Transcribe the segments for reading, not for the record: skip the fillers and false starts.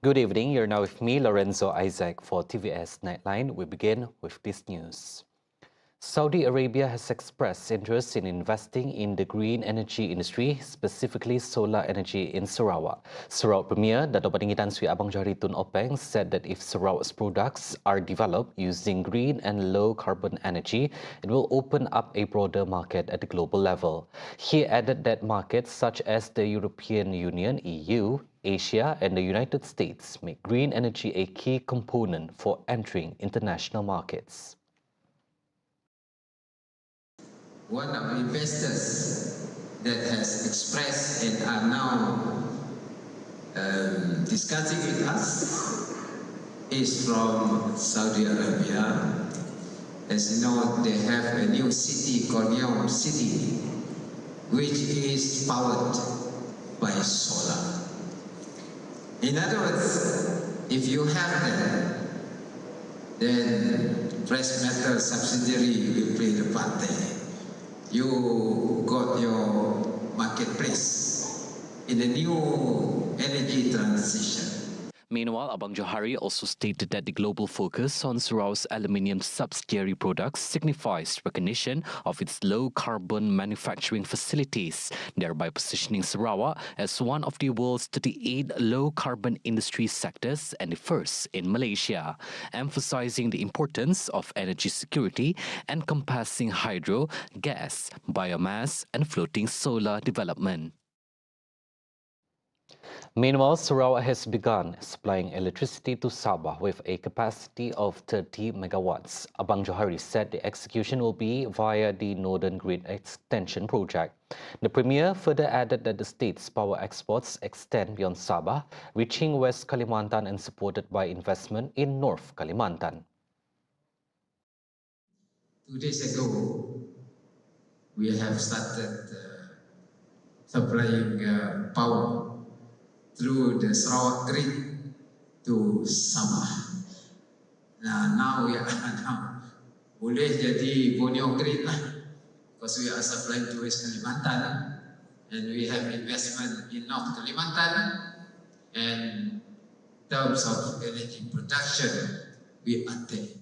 Good evening. You're now with me, Lorenzo Isaac, for TVS Nightline. We begin with this news. Saudi Arabia has expressed interest in investing in the green energy industry, specifically solar energy in Sarawak. Sarawak Premier Dato' Patinggi Tan Sri Abang Johari Tun Openg said that if Sarawak's products are developed using green and low carbon energy, it will open up a broader market at the global level. He added that markets such as the European Union, EU, Asia and the United States make green energy a key component for entering international markets. One of the investors that has expressed and are now discussing with us is from Saudi Arabia. As you know, they have a new city called Neom City, which is powered by solar. In other words, if you have that, then press metal subsidiary will play the part there. You got your marketplace in the new energy transition. Meanwhile, Abang Johari also stated that the global focus on Sarawak's aluminium subsidiary products signifies recognition of its low-carbon manufacturing facilities, thereby positioning Sarawak as one of the world's 38 low-carbon industry sectors and the first in Malaysia, emphasizing the importance of energy security encompassing hydro, gas, biomass and floating solar development. Meanwhile, Sarawak has begun supplying electricity to Sabah with a capacity of 30 megawatts. Abang Johari said the execution will be via the Northern Grid Extension Project. The Premier further added that the state's power exports extend beyond Sabah, reaching West Kalimantan and supported by investment in North Kalimantan. 2 days ago, we have started supplying power through the Sarawak grid to Sabah. Now we are boleh jadi Borneo grid lah, because we are supplying to West Kalimantan and we have investment in North Kalimantan, and in terms of energy production, we are there.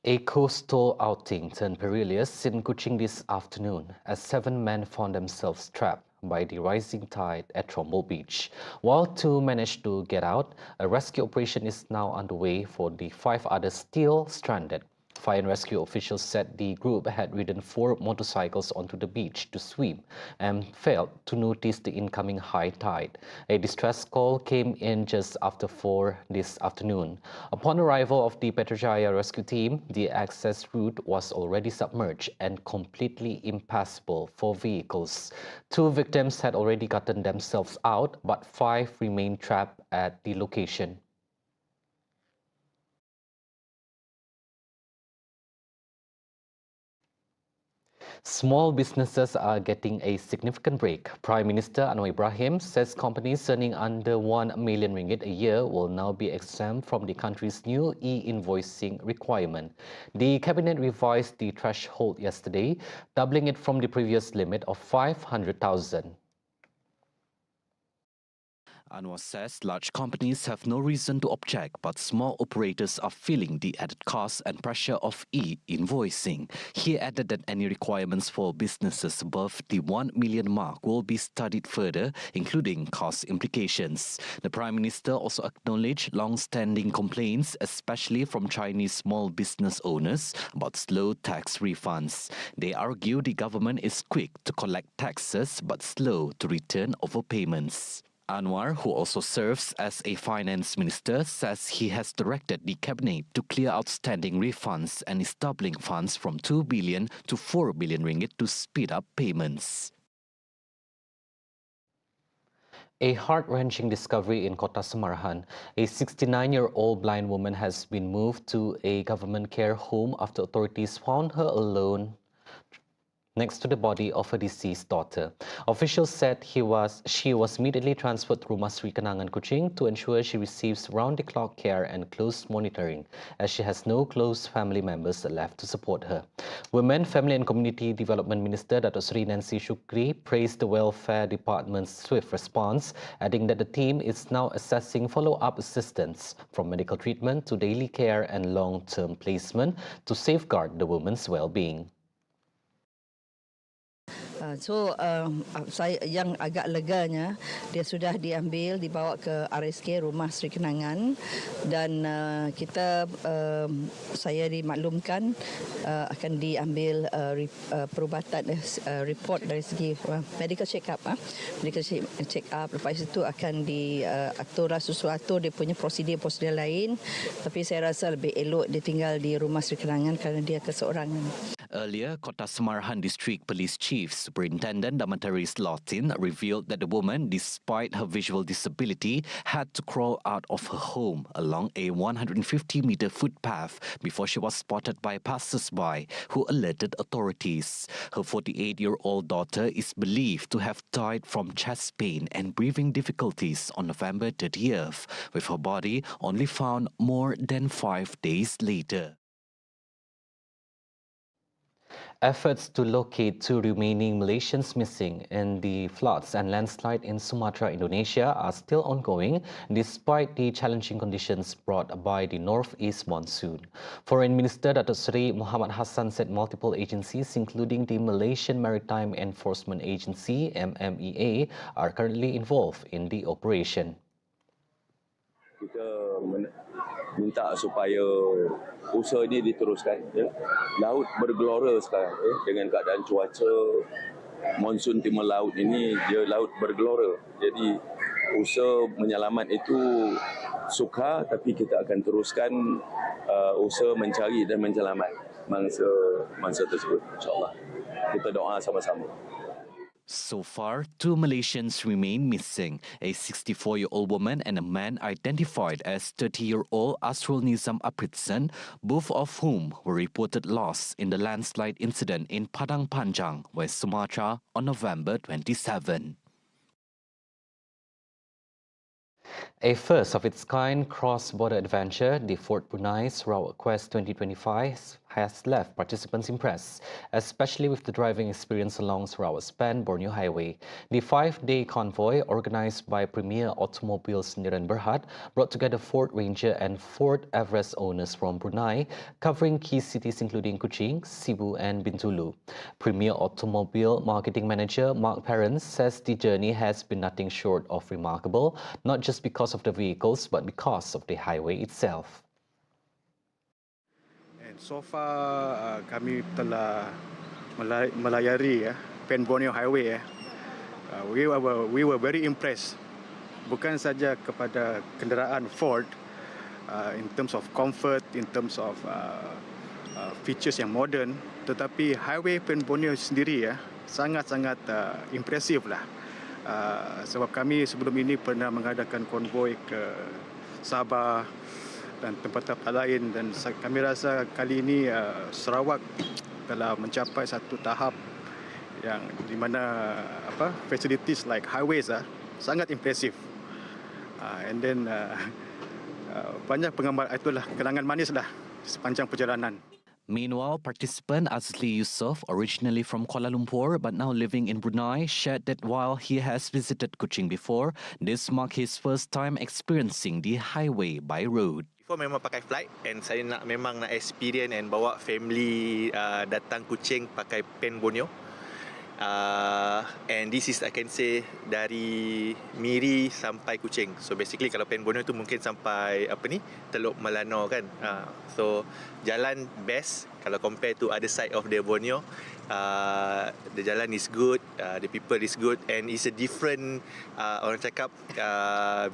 A coastal outing turned perilous in Kuching this afternoon as 7 men found themselves trapped by the rising tide at Trombol Beach. While 2 managed to get out, a rescue operation is now underway for the 5 others still stranded. Fire and rescue officials said the group had ridden 4 motorcycles onto the beach to swim and failed to notice the incoming high tide. A distress call came in just after 4 this afternoon. Upon arrival of the Petrojaya rescue team, the access route was already submerged and completely impassable for vehicles. 2 victims had already gotten themselves out, but 5 remained trapped at the location. Small businesses are getting a significant break. Prime Minister Anwar Ibrahim says companies earning under 1 million ringgit a year will now be exempt from the country's new e-invoicing requirement. The Cabinet revised the threshold yesterday, doubling it from the previous limit of 500,000. Anwar says large companies have no reason to object, but small operators are feeling the added cost and pressure of e-invoicing. He added that any requirements for businesses above the 1 million mark will be studied further, including cost implications. The Prime Minister also acknowledged long-standing complaints, especially from Chinese small business owners, about slow tax refunds. They argue the government is quick to collect taxes but slow to return overpayments. Anwar, who also serves as a finance minister, says he has directed the cabinet to clear outstanding refunds and is doubling funds from 2 billion to 4 billion ringgit to speed up payments. A heart-wrenching discovery in Kota Semarahan. A 69-year-old blind woman has been moved to a government care home after authorities found her alone next to the body of her deceased daughter. Officials said she was immediately transferred to Rumah Sri Kenangan, Kuching to ensure she receives round-the-clock care and close monitoring, as she has no close family members left to support her. Women, Family and Community Development Minister Datuk Sri Nancy Shukri praised the Welfare Department's swift response, adding that the team is now assessing follow-up assistance from medical treatment to daily care and long-term placement to safeguard the woman's well-being. Saya yang agak leganya, dia sudah dibawa ke RSK Rumah Sri Kenangan, dan saya dimaklumkan akan diambil perubatan report dari segi medical check up. Lepas itu akan diaturlah sesuatu dia punya prosedur lain, tapi saya rasa lebih elok dia tinggal di Rumah Sri Kenangan kerana dia keseorangan. Earlier, Kota Semarahan District Police Chief Superintendent Damataris Lautin revealed that the woman, despite her visual disability, had to crawl out of her home along a 150-meter footpath before she was spotted by passers-by who alerted authorities. Her 48-year-old daughter is believed to have died from chest pain and breathing difficulties on November 30th, with her body only found more than 5 days later. Efforts to locate two remaining Malaysians missing in the floods and landslide in Sumatra, Indonesia are still ongoing despite the challenging conditions brought by the northeast monsoon. Foreign Minister Datuk Seri Muhammad Hassan said multiple agencies, including the Malaysian Maritime Enforcement Agency (MMEA), are currently involved in the operation. Kita minta supaya usaha ini diteruskan. Ya. Laut bergelora sekarang dengan keadaan cuaca monsun timur laut ini, dia laut bergelora. Jadi usaha menyelamat itu sukar, tapi kita akan teruskan usaha mencari dan menyelamat mangsa tersebut, insyaAllah. Kita doa sama-sama. So far, two Malaysians remain missing, a 64-year-old woman and a man identified as 30-year-old Asrul Nizam Apritson, both of whom were reported lost in the landslide incident in Padang Panjang, West Sumatra on November 27. A first-of-its-kind cross-border adventure, the Fort Brunei Sarawak Quest 2025 has left participants impressed, especially with the driving experience along Sarawak-Span Borneo Highway. The 5-day convoy, organised by Premier Automobile Sendirian Berhad, brought together Ford Ranger and Ford Everest owners from Brunei, covering key cities including Kuching, Sibu and Bintulu. Premier Automobile Marketing Manager Mark Perrins says the journey has been nothing short of remarkable, not just because of the vehicles, but because of the highway itself. And so far, kami telah melayari Pen Borneo Highway. We were very impressed, bukan saja kepada kenderaan Ford, in terms of comfort, in terms of features yang modern, tetapi highway Pen Borneo sendiri sangat-sangat impresif lah. Sebab kami sebelum ini pernah mengadakan konvoi ke Sabah dan tempat-tempat lain, dan kami rasa kali ini Sarawak telah mencapai satu tahap yang di mana facilities like highways sangat impresif. And then banyak penggambar, itulah kenangan manis lah sepanjang perjalanan. Meanwhile, participant Azli Yusof, originally from Kuala Lumpur but now living in Brunei, shared that while he has visited Kuching before, this marked his first time experiencing the highway by road. Before memang pakai flight, and saya memang nak experience and bawa family datang Kuching pakai Pen Borneo. And this is, I can say, dari Miri sampai Kuching. So basically kalau Pen Borneo tu mungkin sampai Teluk Melano kan. So jalan best kalau compare to other side of the Borneo. The jalan is good, the people is good, and it's a different orang cakap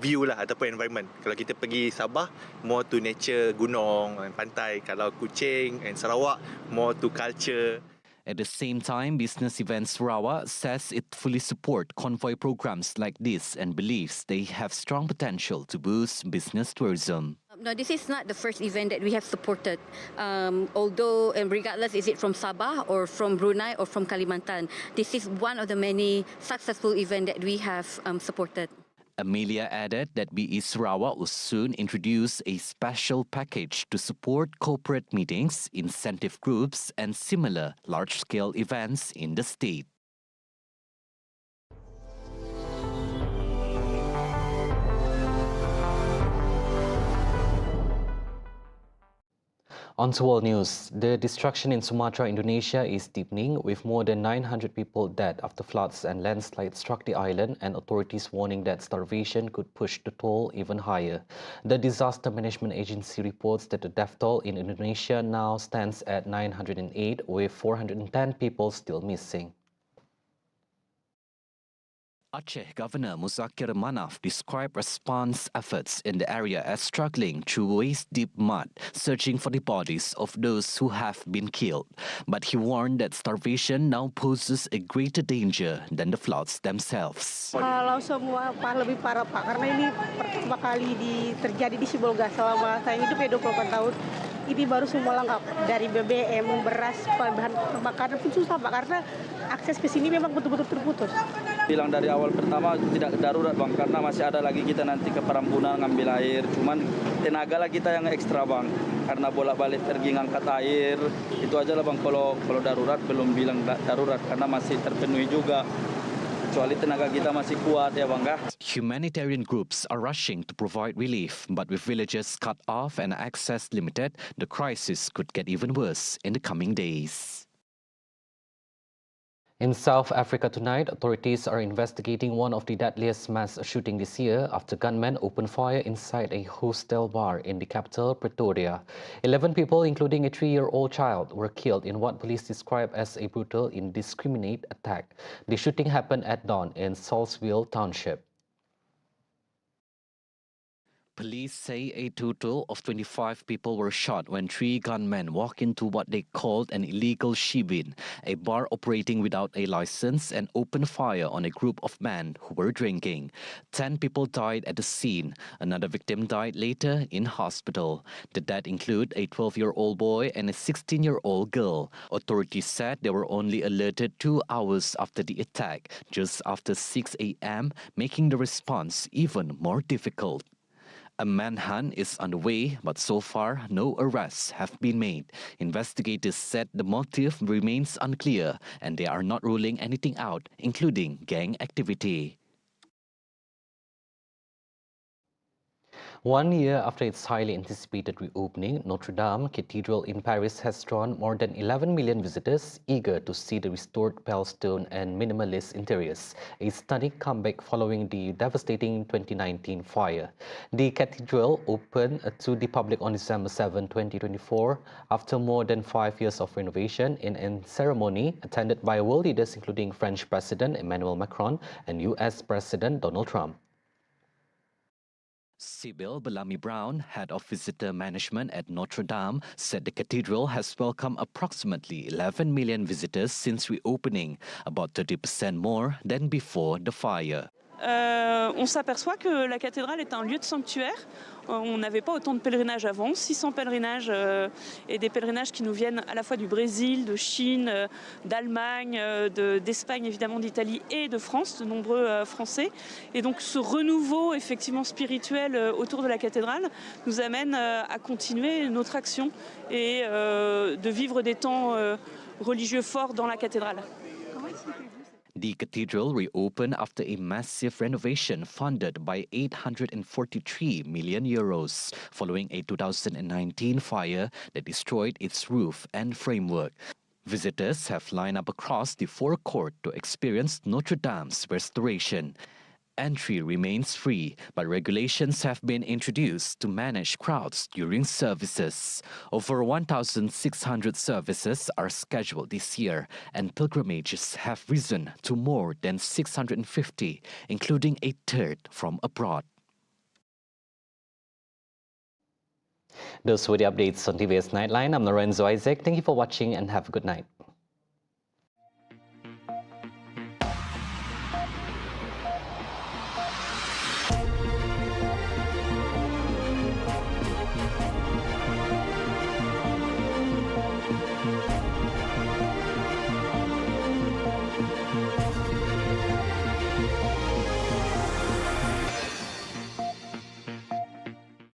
view lah ataupun environment. Kalau kita pergi Sabah, more to nature, gunung, pantai. Kalau Kuching and Sarawak, more to culture. At the same time, Business Events Sarawak says it fully support convoy programs like this and believes they have strong potential to boost business tourism. No, this is not the first event that we have supported. Although, regardless, is it from Sabah or from Brunei or from Kalimantan, this is one of the many successful events that we have supported. Amelia added that BE Sarawak will soon introduce a special package to support corporate meetings, incentive groups, and similar large-scale events in the state. On to world news. The destruction in Sumatra, Indonesia is deepening, with more than 900 people dead after floods and landslides struck the island, and authorities warning that starvation could push the toll even higher. The Disaster Management Agency reports that the death toll in Indonesia now stands at 908, with 410 people still missing. Aceh Governor Muzakir Manaf described response efforts in the area as struggling through waist-deep mud, searching for the bodies of those who have been killed. But he warned that starvation now poses a greater danger than the floods themselves. Kalau semua lebih parah Pak, karena ini pertama kali terjadi di Sibolga selama saya hidup 24 tahun. Ini baru semua lengkap, dari BBM, beras, bahan makanan pun susah Pak, karena akses ke sini memang betul-betul terputus. Bilang dari awal pertama tidak darurat Bang, karena masih ada lagi kita nanti ke Perambunan ngambil air. Cuman tenaga lah kita yang ekstra Bang, karena bolak-balik pergi ngangkat air. Itu aja lah Bang, kalau darurat belum bilang darurat, karena masih terpenuhi juga. Kecuali tenaga kita masih kuat ya Bang. Humanitarian groups are rushing to provide relief, but with villages cut off and access limited, the crisis could get even worse in the coming days. In South Africa tonight, authorities are investigating one of the deadliest mass shootings this year after gunmen opened fire inside a hostel bar in the capital, Pretoria. 11 people, including a 3-year-old child, were killed in what police describe as a brutal, indiscriminate attack. The shooting happened at dawn in Salisbury Township. Police say a total of 25 people were shot when 3 gunmen walked into what they called an illegal shebeen, a bar operating without a license, and opened fire on a group of men who were drinking. 10 people died at the scene. Another victim died later in hospital. The dead include a 12-year-old boy and a 16-year-old girl. Authorities said they were only alerted 2 hours after the attack, just after 6 a.m., making the response even more difficult. A manhunt is underway, but so far no arrests have been made. Investigators said the motive remains unclear and they are not ruling anything out, including gang activity. 1 year after its highly anticipated reopening, Notre Dame Cathedral in Paris has drawn more than 11 million visitors eager to see the restored pale stone and minimalist interiors, a stunning comeback following the devastating 2019 fire. The cathedral opened to the public on December 7, 2024, after more than 5 years of renovation in a ceremony attended by world leaders including French President Emmanuel Macron and US President Donald Trump. Sybil Bellamy-Brown, head of visitor management at Notre Dame, said the cathedral has welcomed approximately 11 million visitors since reopening, about 30% more than before the fire. On s'aperçoit que la cathédrale est un lieu de sanctuaire. On n'avait pas autant de pèlerinages avant, 600 pèlerinages et des pèlerinages qui nous viennent à la fois du Brésil, de Chine, d'Allemagne, d'Espagne évidemment, d'Italie et de France, de nombreux Français. Et donc ce renouveau effectivement spirituel autour de la cathédrale nous amène à continuer notre action et de vivre des temps religieux forts dans la cathédrale. The cathedral reopened after a massive renovation funded by 843 million euros, following a 2019 fire that destroyed its roof and framework. Visitors have lined up across the forecourt to experience Notre Dame's restoration. Entry remains free, but regulations have been introduced to manage crowds during services. Over 1,600 services are scheduled this year, and pilgrimages have risen to more than 650, including a third from abroad. Those were the updates on TVS Nightline. I'm Lorenzo Isaac. Thank you for watching and have a good night.